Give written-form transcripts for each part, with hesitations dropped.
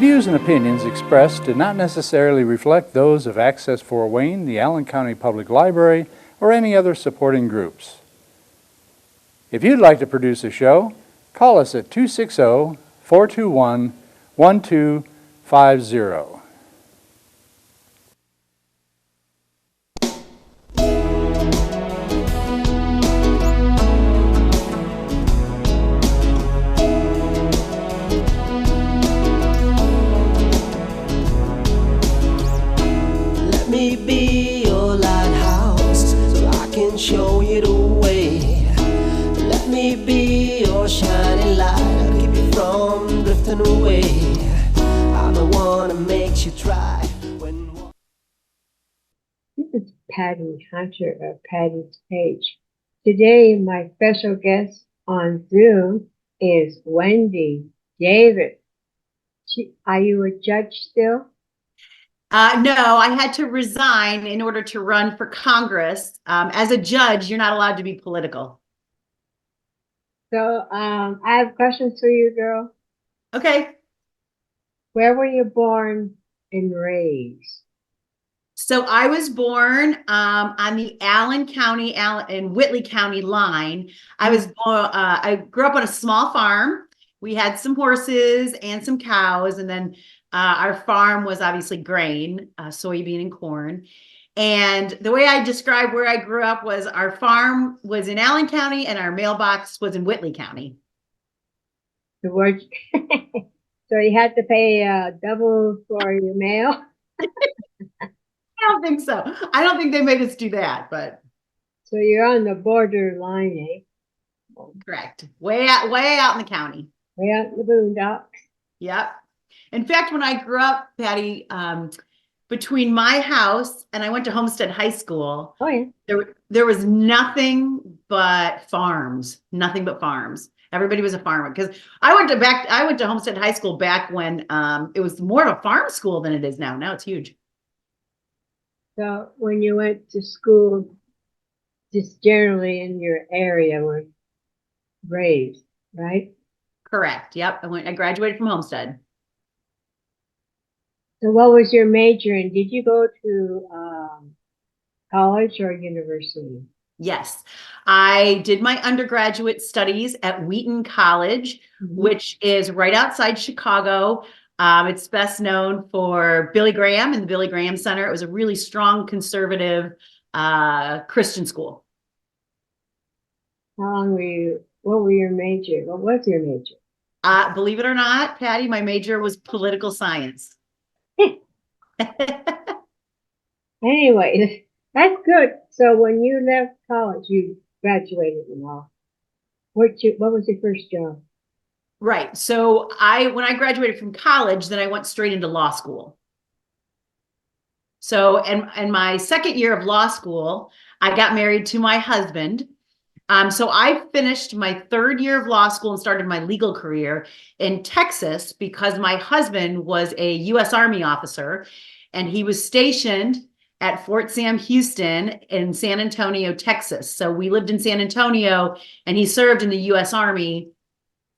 views and opinions expressed do not necessarily reflect those of Access Fort Wayne, the Allen County Public Library, or any other supporting groups. If you'd like to produce a show, call us at 260-421-1250. Let me be your lighthouse so I can show you the way. Let me be your shining light, I'll keep you from drifting away. I'm the one that makes you try when... This is Patty Hunter of Patty's Page. Today, my special guest on Zoom is Wendy Davis. Are you a judge still? No, I had to resign in order to run for Congress. As a judge, you're not allowed to be political. So I have questions for you, girl. Okay. Where were you born and raised? So I was born on the Allen County and Whitley County line. I grew up on a small farm. We had some horses and some cows, and then our farm was obviously grain, soybean and corn. And the way I describe where I grew up was our farm was in Allen County and our mailbox was in Whitley County. The word. So you had to pay double for your mail? I don't think so. I don't think they made us do that, but. So you're on the border line, eh? Correct. Way out in the county. Way out in the boondocks. Yep. In fact, when I grew up, Patty, between my house and I went to Homestead High School, oh yeah, there was nothing but farms. Nothing but farms. Everybody was a farmer because I went to Homestead High School back when it was more of a farm school than it is now. Now it's huge. So when you went to school, just generally in your area were raised, right? Correct. Yep. I graduated from Homestead. So what was your major in? Did you go to college or university? Yes, I did my undergraduate studies at Wheaton College, which is right outside Chicago. It's best known for Billy Graham and the Billy Graham Center. It was a really strong conservative Christian school. How long were you? What were your major? What was your major? Believe it or not, Patty, my major was political science. Anyway, that's good. So when you left college, you graduated and all. What was your first job? Right. So when I graduated from college, then I went straight into law school. So, and my second year of law school, I got married to my husband. So I finished my third year of law school and started my legal career in Texas because my husband was a U.S. Army officer and he was stationed at Fort Sam Houston in San Antonio, Texas. So we lived in San Antonio and he served in the U.S. Army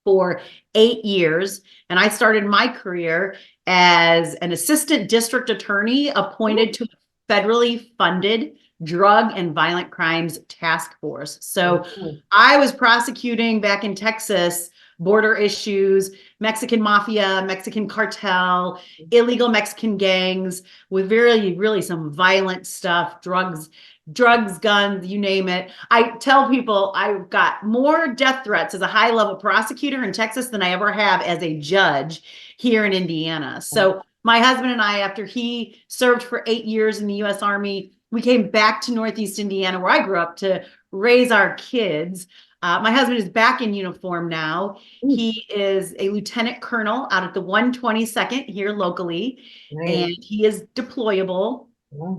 for 8 years. And I started my career as an assistant district attorney appointed to a federally funded drug and violent crimes task force. So I was prosecuting back in Texas border issues, Mexican mafia, Mexican cartel, illegal Mexican gangs with really some violent stuff, drugs, guns, you name it. I tell people I got more death threats as a high-level prosecutor in Texas than I ever have as a judge here in Indiana. So my husband and I, after he served for 8 years in the U.S. Army, we came back to Northeast Indiana, where I grew up, to raise our kids. My husband is back in uniform now. He is a lieutenant colonel out at the 122nd here locally, and he is deployable.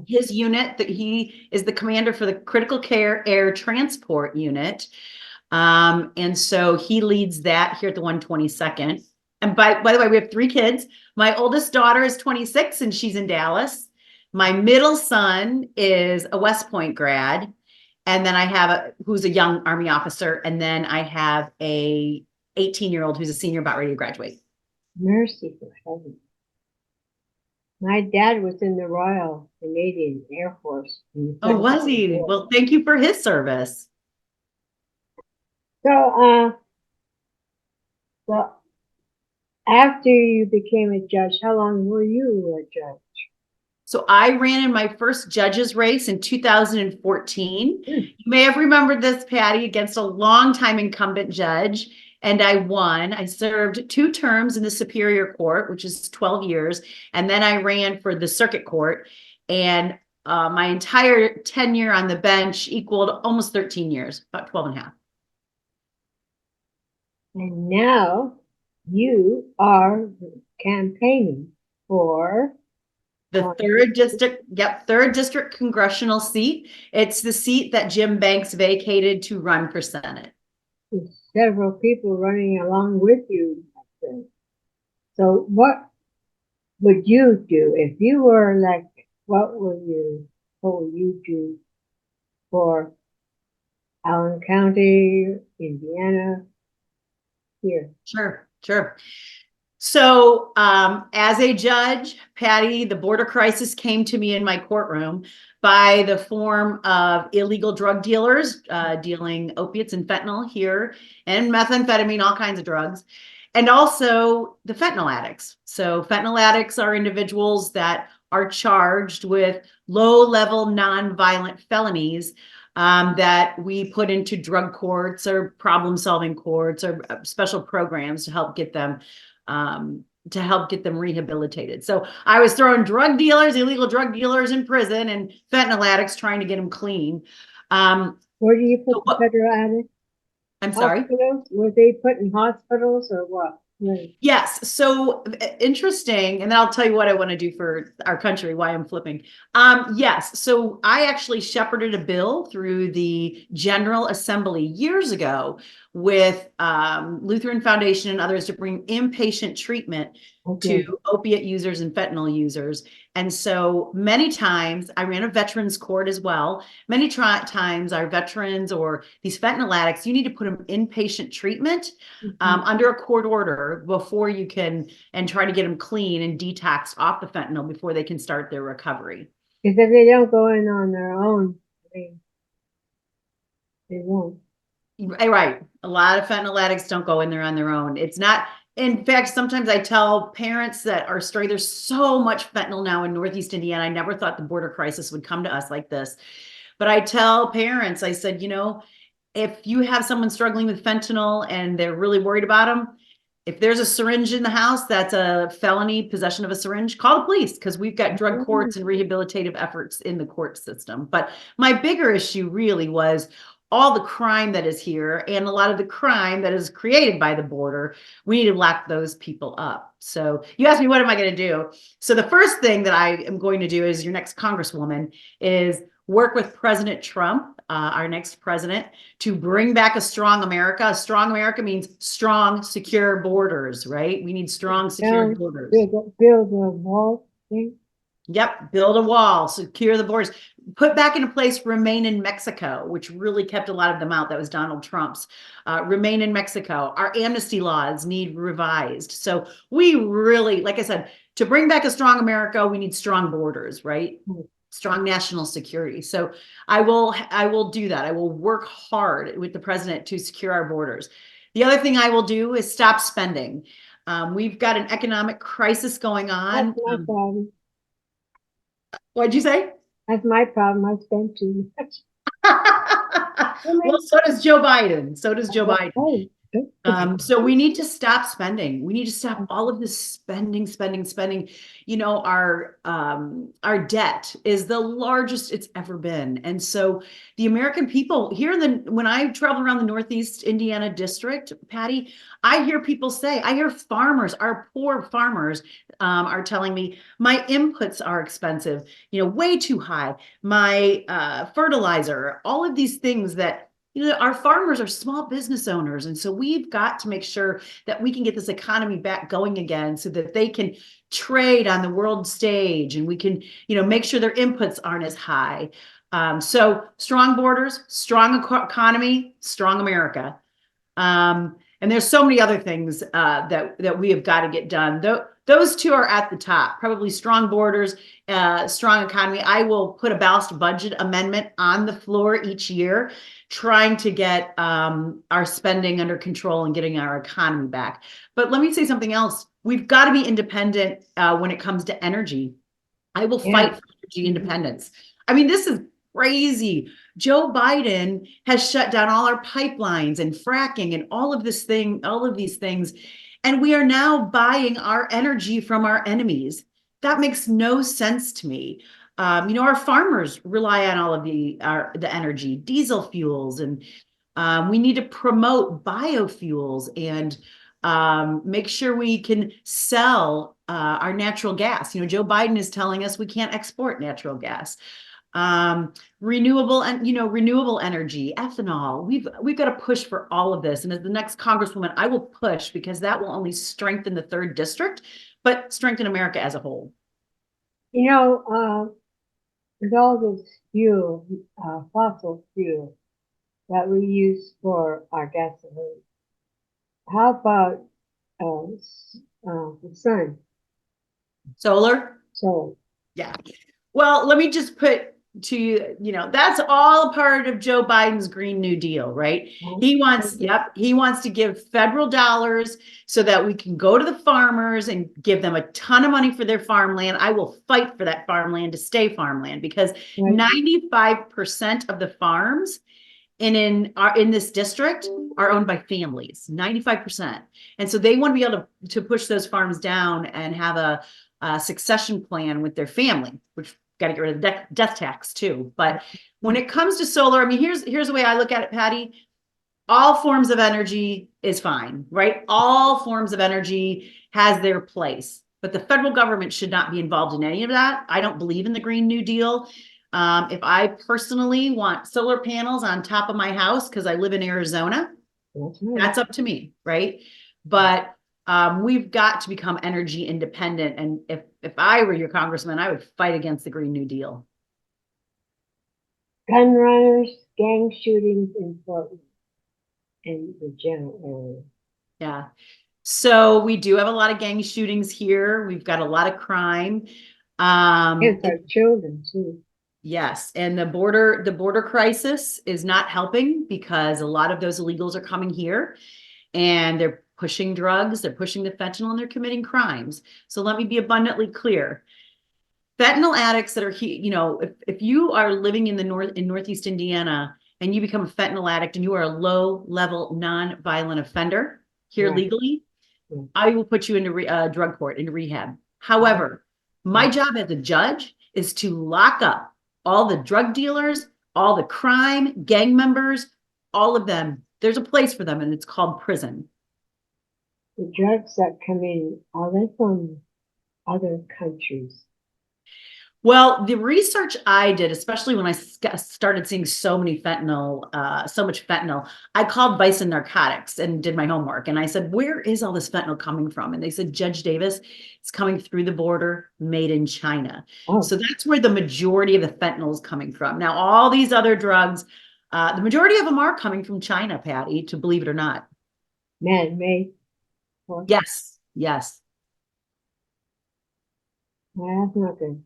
His unit, that he is the commander for the critical care air transport unit. And so he leads that here at the 122nd. And by the way, we have 3 kids. My oldest daughter is 26 and she's in Dallas. My middle son is a West Point grad. And then I have who's a young Army officer. And then I have a 18-year-old who's a senior about ready to graduate. Mercy for heaven. My dad was in the Royal Canadian Air Force. Oh, was he? Well, thank you for his service. So, well, after you became a judge, how long were you a judge? So I ran in my first judges race in 2014. Hmm. You may have remembered this, Patty, against a longtime incumbent judge, and I won. I served 2 terms in the Superior Court, which is 12 years, and then I ran for the Circuit Court, and my entire tenure on the bench equaled almost 13 years, about 12 and a half. And now you are campaigning for The third district, third district congressional seat. It's the seat that Jim Banks vacated to run for Senate. several people running along with you. So what would you do if you were elected? What would you do for Allen County, Indiana, here? Sure. So, as a judge, Patty, the border crisis came to me in my courtroom by the form of illegal drug dealers dealing opiates and fentanyl here, and methamphetamine, all kinds of drugs, and also the fentanyl addicts. So, fentanyl addicts are individuals that are charged with low-level nonviolent felonies that we put into drug courts or problem-solving courts or special programs to help get them rehabilitated. So I was throwing drug dealers, illegal drug dealers in prison, and fentanyl addicts trying to get them clean. Where do you put the federal addicts? I'm sorry? Hospitals? Were they put in hospitals or what? Yes. So interesting. And then I'll tell you what I want to do for our country, why I'm flipping. Yes. So I actually shepherded a bill through the General Assembly years ago with Lutheran Foundation and others to bring inpatient treatment to opiate users and fentanyl users. And so many times I ran a veterans court as well. Many times our veterans or these fentanyl addicts, you need to put them inpatient treatment under a court order before you can, and try to get them clean and detoxed off the fentanyl before they can start their recovery. Because if they don't go in on their own, they won't. Right. A lot of fentanyl addicts don't go in there on their own. It's not, in fact, sometimes I tell parents that are struggling, there's so much fentanyl now in Northeast Indiana. I never thought the border crisis would come to us like this. But I tell parents, I said, if you have someone struggling with fentanyl and they're really worried about them, if there's a syringe in the house, that's a felony, possession of a syringe, call the police, because we've got drug courts and rehabilitative efforts in the court system. But my bigger issue really was all the crime that is here and a lot of the crime that is created by the border. We need to lock those people up. So you asked me, what am I going to do? So the first thing that I am going to do as your next congresswoman is work with President Trump, our next president, to bring back a strong America. A strong America means strong, secure borders, right? We need strong, secure borders. Build a wall thing. Yep, build a wall, secure the borders, put back into place Remain in Mexico, which really kept a lot of them out. That was Donald Trump's. Remain in Mexico. Our amnesty laws need revised. So we really, like I said, to bring back a strong America, we need strong borders, right? Strong national security. So I will do that. I will work hard with the president to secure our borders. The other thing I will do is stop spending. We've got an economic crisis going on. That's my problem. What'd you say? That's my problem. I spend too much. Well, so does Joe Biden. So we need to stop spending. We need to stop all of this spending. Our debt is the largest it's ever been. And so the American people here when I travel around the Northeast Indiana district, Patty, I hear people say, I hear farmers, our poor farmers are telling me my inputs are expensive, way too high. My fertilizer, all of these things that our farmers are small business owners. And so we've got to make sure that we can get this economy back going again so that they can trade on the world stage and we can, make sure their inputs aren't as high. So strong borders, strong economy, strong America. And there's so many other things that we have got to get done. Those two are at the top, probably strong borders, strong economy. I will put a balanced budget amendment on the floor each year, trying to get our spending under control and getting our economy back. But let me say something else. We've got to be independent when it comes to energy. I will fight for energy independence. I mean, this is crazy. Joe Biden has shut down all our pipelines and fracking and all of these things. And we are now buying our energy from our enemies. That makes no sense to me. Our farmers rely on all of the energy, diesel fuels, and we need to promote biofuels and make sure we can sell our natural gas. Joe Biden is telling us we can't export natural gas. Renewable energy, ethanol. We've got to push for all of this. And as the next Congresswoman, I will push, because that will only strengthen the 3rd district, but strengthen America as a whole. With all this fuel, fossil fuel that we use for our gasoline, how about the sun? Solar? So, yeah. Well, let me just put to you, that's all a part of Joe Biden's Green New Deal, right? He wants to give federal dollars so that we can go to the farmers and give them a ton of money for their farmland. I will fight for that farmland to stay farmland, because 95% of the farms in this district are owned by families, 95%. And so they want to be able to push those farms down and have a succession plan with their family, which got to get rid of the death tax too. But when it comes to solar, I mean, here's the way I look at it, Patty. All forms of energy is fine, right? All forms of energy has their place, but the federal government should not be involved in any of that. I don't believe in the Green New Deal. If I personally want solar panels on top of my house because I live in Arizona, that's up to me, right? But we've got to become energy independent. And if I were your congressman, I would fight against the Green New Deal. Gun runners, gang shootings in Portland and the general area. Yeah. So we do have a lot of gang shootings here. We've got a lot of crime. It's our children too. Yes, and the border crisis is not helping, because a lot of those illegals are coming here and they're pushing drugs, they're pushing the fentanyl, and they're committing crimes. So let me be abundantly clear. Fentanyl addicts that are here, if you are living in Northeast Indiana and you become a fentanyl addict and you are a low-level non-violent offender here legally, I will put you into drug court, into rehab. However, my job as a judge is to lock up all the drug dealers, all the crime, gang members, all of them. There's a place for them, and it's called prison. The drugs that come in, are they from other countries? Well, the research I did, especially when I started seeing so much fentanyl, I called Bison Narcotics and did my homework. And I said, where is all this fentanyl coming from? And they said, Judge Davis, it's coming through the border, made in China. Oh. So that's where the majority of the fentanyl is coming from. Now, all these other drugs, the majority of them are coming from China, Patty, to believe it or not. Man-made? Yes, yes. Well, that's not good.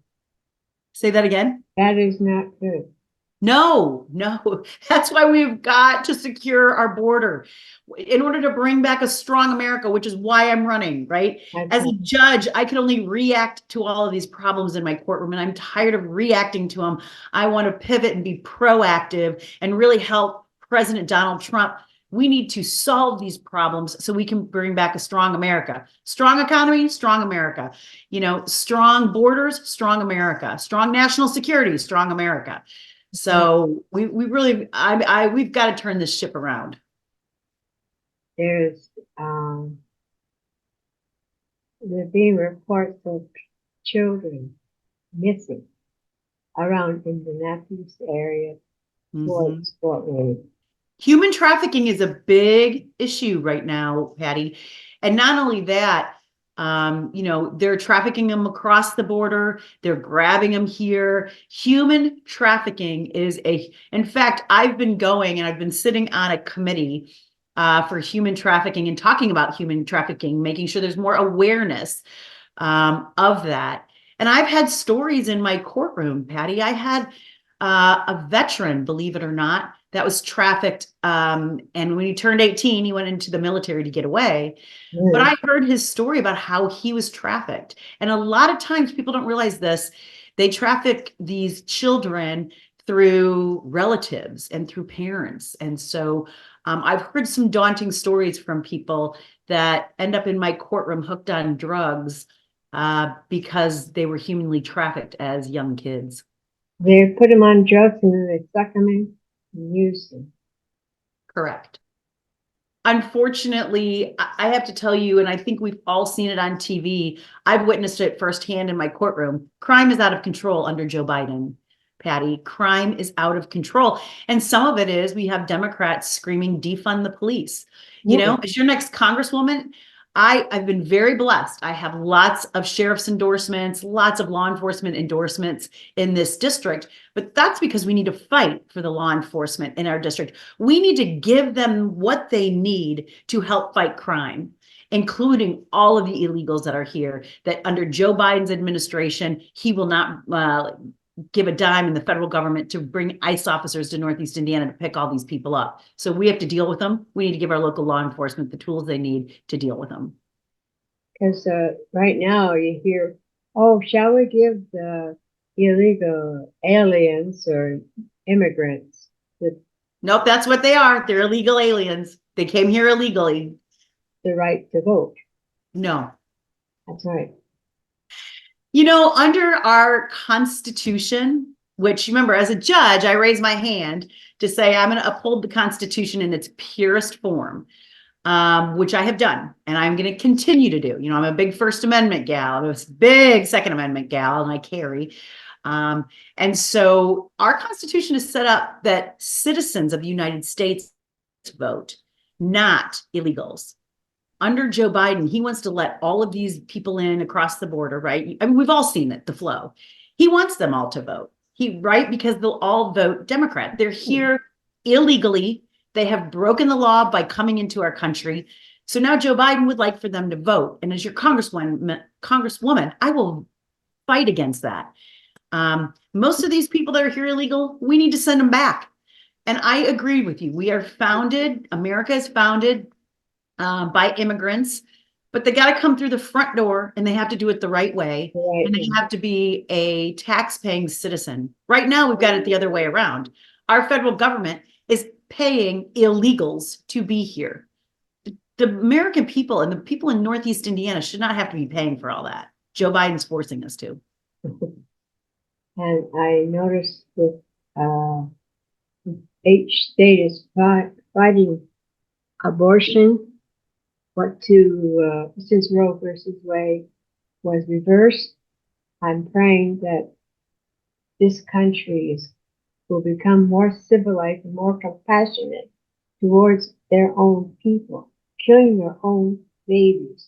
Say that again? That is not good. No. That's why we've got to secure our border in order to bring back a strong America, which is why I'm running, right? As a judge, I can only react to all of these problems in my courtroom, and I'm tired of reacting to them. I want to pivot and be proactive and really help President Donald Trump. We need to solve these problems so we can bring back a strong America. Strong economy, strong America. Strong borders, strong America. Strong national security, strong America. So we've got to turn this ship around. There's there being reports of children missing around Indianapolis area towards Fort Wayne. Human trafficking is a big issue right now, Patty. And not only that, they're trafficking them across the border. They're grabbing them here. Human trafficking in fact, I've been going and I've been sitting on a committee for human trafficking and talking about human trafficking, making sure there's more awareness of that. And I've had stories in my courtroom, Patty. I had a veteran, believe it or not, that was trafficked. And when he turned 18, he went into the military to get away. But I heard his story about how he was trafficked. And a lot of times people don't realize this. They traffic these children through relatives and through parents. And so I've heard some daunting stories from people that end up in my courtroom hooked on drugs because they were humanly trafficked as young kids. They put them on drugs and then they suck them in and use them. Correct. Unfortunately, I have to tell you, and I think we've all seen it on TV. I've witnessed it firsthand in my courtroom. Crime is out of control under Joe Biden, Patty. Crime is out of control. And some of it is we have Democrats screaming, defund the police. You know, as your next congresswoman, I've been very blessed. I have lots of sheriff's endorsements, lots of law enforcement endorsements in this district, but that's because we need to fight for the law enforcement in our district. We need to give them what they need to help fight crime, including all of the illegals that are here, that under Joe Biden's administration, he will not give a dime in the federal government to bring ICE officers to Northeast Indiana to pick all these people up. So we have to deal with them. We need to give our local law enforcement the tools they need to deal with them. Because right now you hear, oh, shall we give the illegal aliens or immigrants Nope, that's what they are. They're illegal aliens. They came here illegally. the right to vote? No. That's right. You know, under our Constitution, which remember, as a judge, I raise my hand to say I'm going to uphold the Constitution in its purest form, which I have done, and I'm going to continue to do. You know, I'm a big First Amendment gal. I'm a big Second Amendment gal, and I carry. And so our Constitution is set up that citizens of the United States vote, not illegals. Under Joe Biden, he wants to let all of these people in across the border, right? I mean, we've all seen it, the flow. He wants them all to vote. Right? Because they'll all vote Democrat. They're here illegally. They have broken the law by coming into our country. So now Joe Biden would like for them to vote. And as your congresswoman, I will fight against that. Most of these people that are here illegal, we need to send them back. And I agree with you. America is founded by immigrants, but they got to come through the front door and they have to do it the right way. Right. And they have to be a tax-paying citizen. Right now, we've got it the other way around. Our federal government is paying illegals to be here. The American people and the people in Northeast Indiana should not have to be paying for all that. Joe Biden's forcing us to. And I noticed that each state is fighting abortion. Since Roe versus Wade was reversed, I'm praying that this country will become more civilized and more compassionate towards their own people, killing their own babies.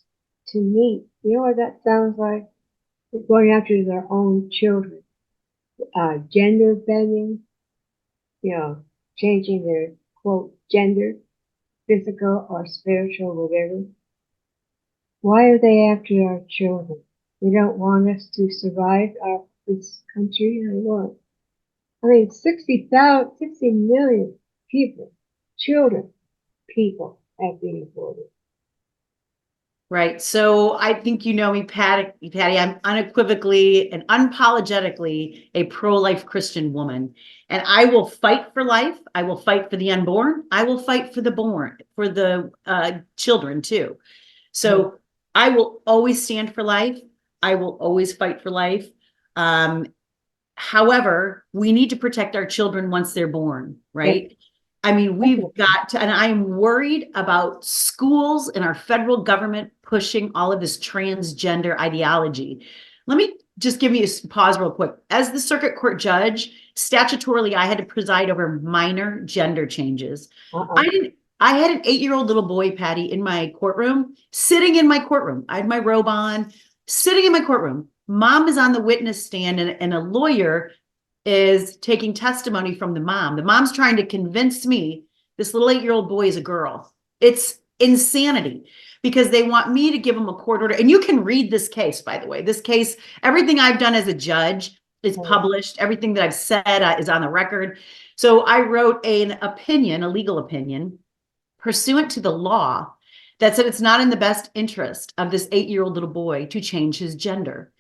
To me, you know what that sounds like? They're going after their own children. Gender bending, changing their, quote, gender, physical or spiritual, whatever. Why are they after our children? They don't want us to survive this country or what? I mean, 60 million people, people have been aborted. Right. So I think you know me, Patty. I'm unequivocally and unapologetically a pro-life Christian woman. And I will fight for life. I will fight for the unborn. I will fight for the children too. So I will always stand for life. I will always fight for life. However, we need to protect our children once they're born, right? Yep. I mean, we've got to, and I'm worried about schools and our federal government pushing all of this transgender ideology. Let me just give you a pause real quick. As the circuit court judge, statutorily, I had to preside over minor gender changes. I had an 8-year-old little boy, Patty, in my courtroom, sitting in my courtroom. I had my robe on, sitting in my courtroom. Mom is on the witness stand and a lawyer is taking testimony from the mom. The mom's trying to convince me this little 8-year-old boy is a girl. It's insanity because they want me to give them a court order. And you can read this case, by the way. This case, everything I've done as a judge is published. Everything that I've said is on the record. So I wrote an opinion, a legal opinion, pursuant to the law that said it's not in the best interest of this 8-year-old little boy to change his gender.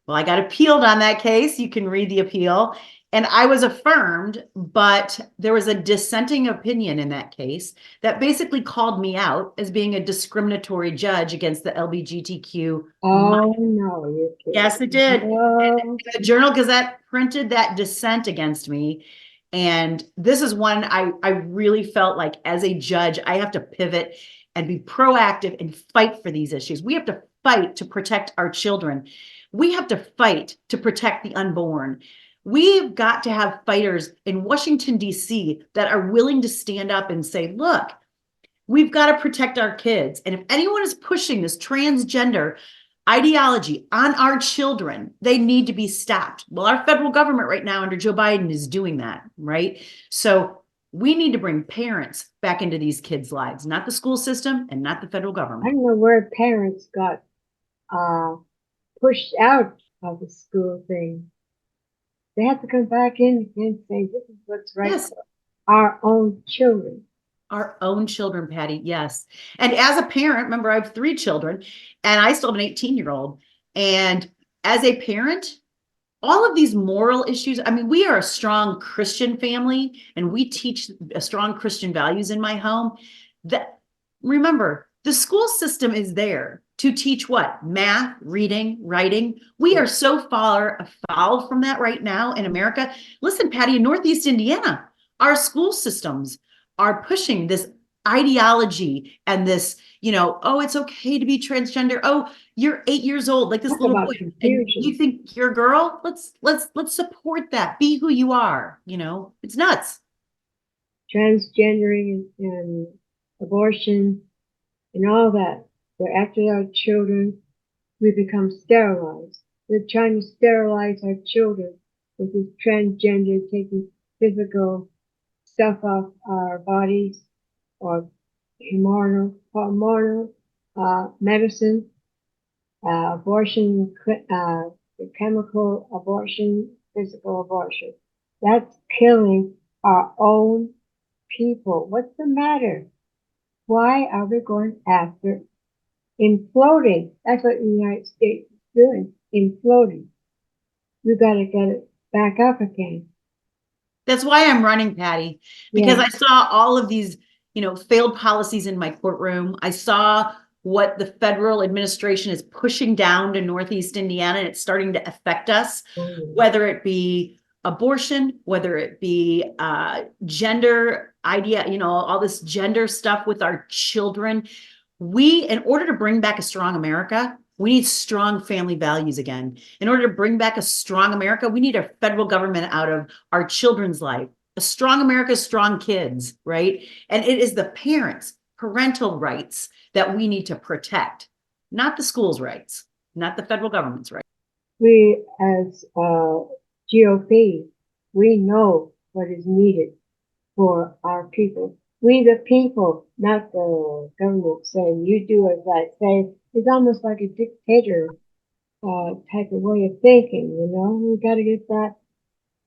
Well, I got appealed on that case. You can read the appeal. And I was affirmed, but there was a dissenting opinion in that case that basically called me out as being a discriminatory judge against the LGBTQ. Oh, no, you can't. Yes, it did. No. The Journal Gazette printed that dissent against me. And this is one I really felt like as a judge, I have to pivot and be proactive and fight for these issues. We have to fight to protect our children. We have to fight to protect the unborn. We've got to have fighters in Washington, D.C. that are willing to stand up and say, look, we've got to protect our kids. And if anyone is pushing this transgender ideology on our children, they need to be stopped. Well, our federal government right now under Joe Biden is doing that, right? So we need to bring parents back into these kids' lives, not the school system and not the federal I government. don't know where parents got pushed out of the school thing. They have to come back in and say, this is what's right Yes. for our own children. Our own children, Patty, yes. And as a parent, remember, I have 3 children and I still have an 18-year-old. And as a parent, all of these moral issues, I mean, we are a strong Christian family and we teach strong Christian values in my home. That, remember, the school system is there to teach what? Math, reading, writing. We are so far afoul from that right now in America. Listen, Patty, in Northeast Indiana, our school systems are pushing this ideology and this, oh, it's okay to be transgender. Oh, you're 8 years old, like this Talk little about boy. confusion. And you think you're a girl? Let's support that. Be who you are. It's nuts. Transgendering and abortion and all that. They're after our children. We become sterilized. They're trying to sterilize our children with this transgender, taking physical stuff off our bodies or hormonal medicine, abortion, chemical abortion, physical abortion. That's killing our own people. What's the matter? Why are we going after imploding? That's what the United States is doing, imploding. We've got to get it back up again. That's why I'm running, Patty, because Yeah. I saw all of these, failed policies in my courtroom. I saw what the federal administration is pushing down to Northeast Indiana, and it's starting to affect us, whether it be abortion, whether it be gender idea, all this gender stuff with our children. In order to bring back a strong America, we need strong family values again. In order to bring back a strong America, we need a federal government out of our children's life. A strong America, strong kids, right? And it is the parents, parental rights that we need to protect, not the school's rights, not the federal government's rights. We as GOP, we know what is needed for our people. We the people, not the government saying, you do as I say. It's almost like a dictator type of way of thinking, We got to get back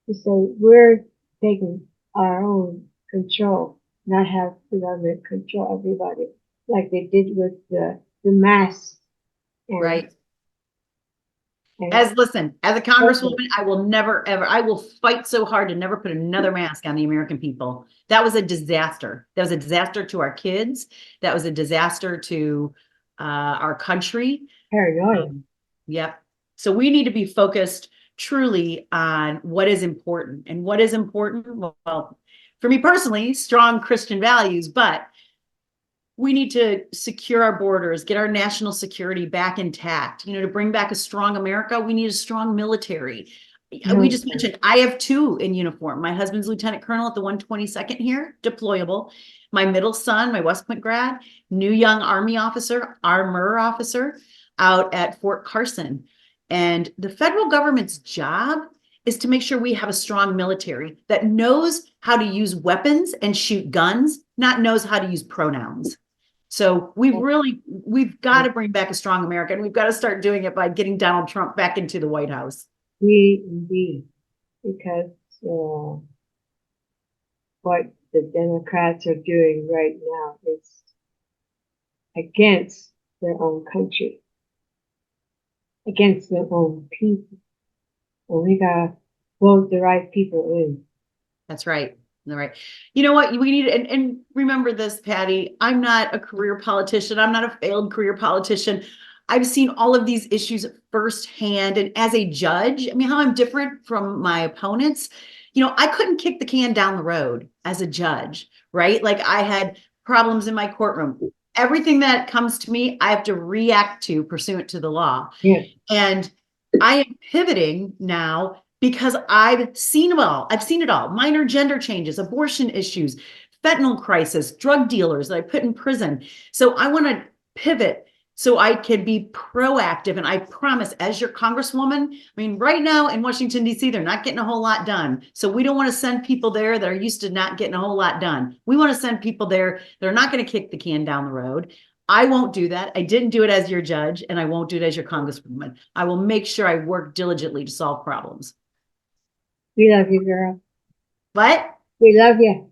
to say we're taking our own control, not have the government control everybody like they did with the masks. Right. As a congresswoman, I will never, ever, I will fight so hard to never put another mask on the American people. That was a disaster. That was a disaster to our kids. That was a disaster to our country. Paranoia. Yep. So we need to be focused truly on what is important. And what is important? Well, for me personally, strong Christian values, but we need to secure our borders, get our national security back intact. To bring back a strong America, we need a strong military. We just mentioned, I have 2 in uniform. My husband's lieutenant colonel at the 122nd here, deployable. My middle son, my West Point grad, new young Army officer, armor officer out at Fort Carson. And the federal government's job is to make sure we have a strong military that knows how to use weapons and shoot guns, not knows how to use pronouns. So we've got to bring back a strong America, and we've got to start doing it by getting Donald Trump back into the White House. Indeed, because what the Democrats are doing right now is against their own country, against their own people. And we gotta vote the right people in. That's right. All right. You know what? We need, and remember this, Patty, I'm not a career politician. I'm not a failed career politician. I've seen all of these issues firsthand. And as a judge, I mean, how I'm different from my opponents, I couldn't kick the can down the road as a judge, right? Like I had problems in my courtroom. Everything that comes to me, I have to react to pursuant to the law. Yeah. And I am pivoting now because I've seen it all. I've seen it all. Minor gender changes, abortion issues, fentanyl crisis, drug dealers that I put in prison. So I want to pivot so I can be proactive. And I promise, as your congresswoman, I mean, right now in Washington, D.C., they're not getting a whole lot done. So we don't want to send people there that are used to not getting a whole lot done. We want to send people there that are not going to kick the can down the road. I won't do that. I didn't do it as your judge, and I won't do it as your congresswoman. I will make sure I work diligently to solve problems. We love you, girl. What? We love you.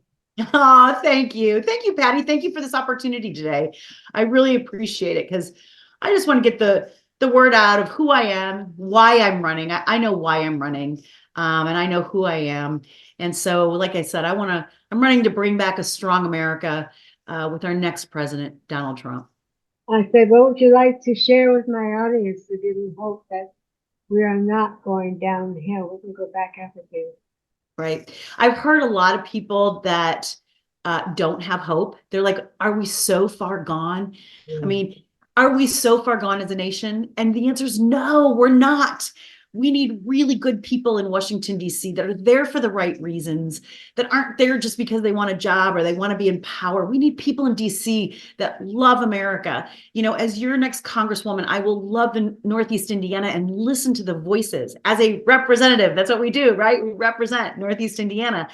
Oh, thank you. Thank you, Patty. Thank you for this opportunity today. I really appreciate it because I just want to get the word out of who I am, why I'm running. I know why I'm running, and I know who I am. And so, like I said, I'm running to bring back a strong America with our next president, Donald Trump. I said, what would you like to share with my audience to give them hope that we are not going downhill? We can go back up again. Right. I've heard a lot of people that don't have hope. They're like, are we so far gone? I mean, are we so far gone as a nation? And the answer is no, we're not. We need really good people in Washington, D.C. that are there for the right reasons, that aren't there just because they want a job or they want to be in power. We need people in D.C. that love America. As your next congresswoman, I will love the Northeast Indiana and listen to the voices as a representative. That's what we do, right? We represent Northeast Indiana.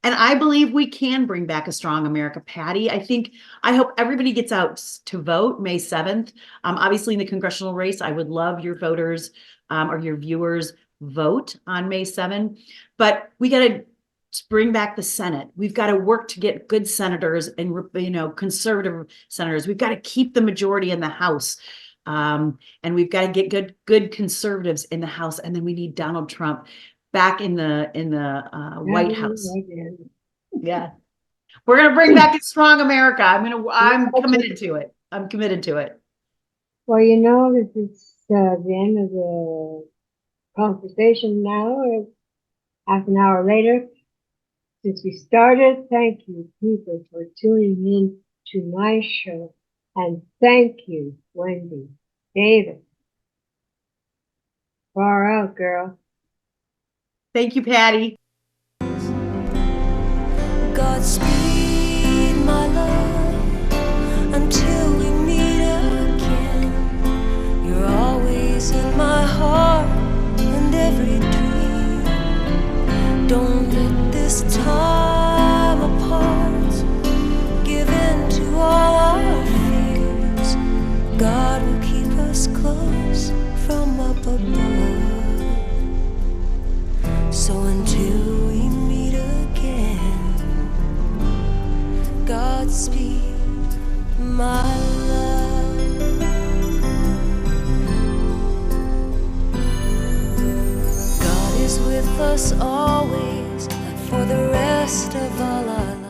And I believe we can bring back a strong America, Patty. I hope everybody gets out to vote May 7th. Obviously, in the congressional race, I would love your voters or your viewers vote on May 7th. But we got to bring back the Senate. We've got to work to get good senators and conservative senators. We've got to keep the majority in the House. And we've got to get good conservatives in the House. And then we need Donald Trump back in the White House. Yeah. We're going to bring back a strong America. I'm committed to it. I'm committed to it. Well, this is the end of the conversation now. It's half an hour later since we started. Thank you, people, for tuning in to my show. And thank you, Wendy Davis. Far out, girl. Thank you, Patty. Godspeed, my love, until we meet again. You're always in my heart and every dream. Don't let this time apart give in to all our fears. God will keep us close from up above. So until we meet again, Godspeed, my love. God is with us always, and for the rest of all our lives.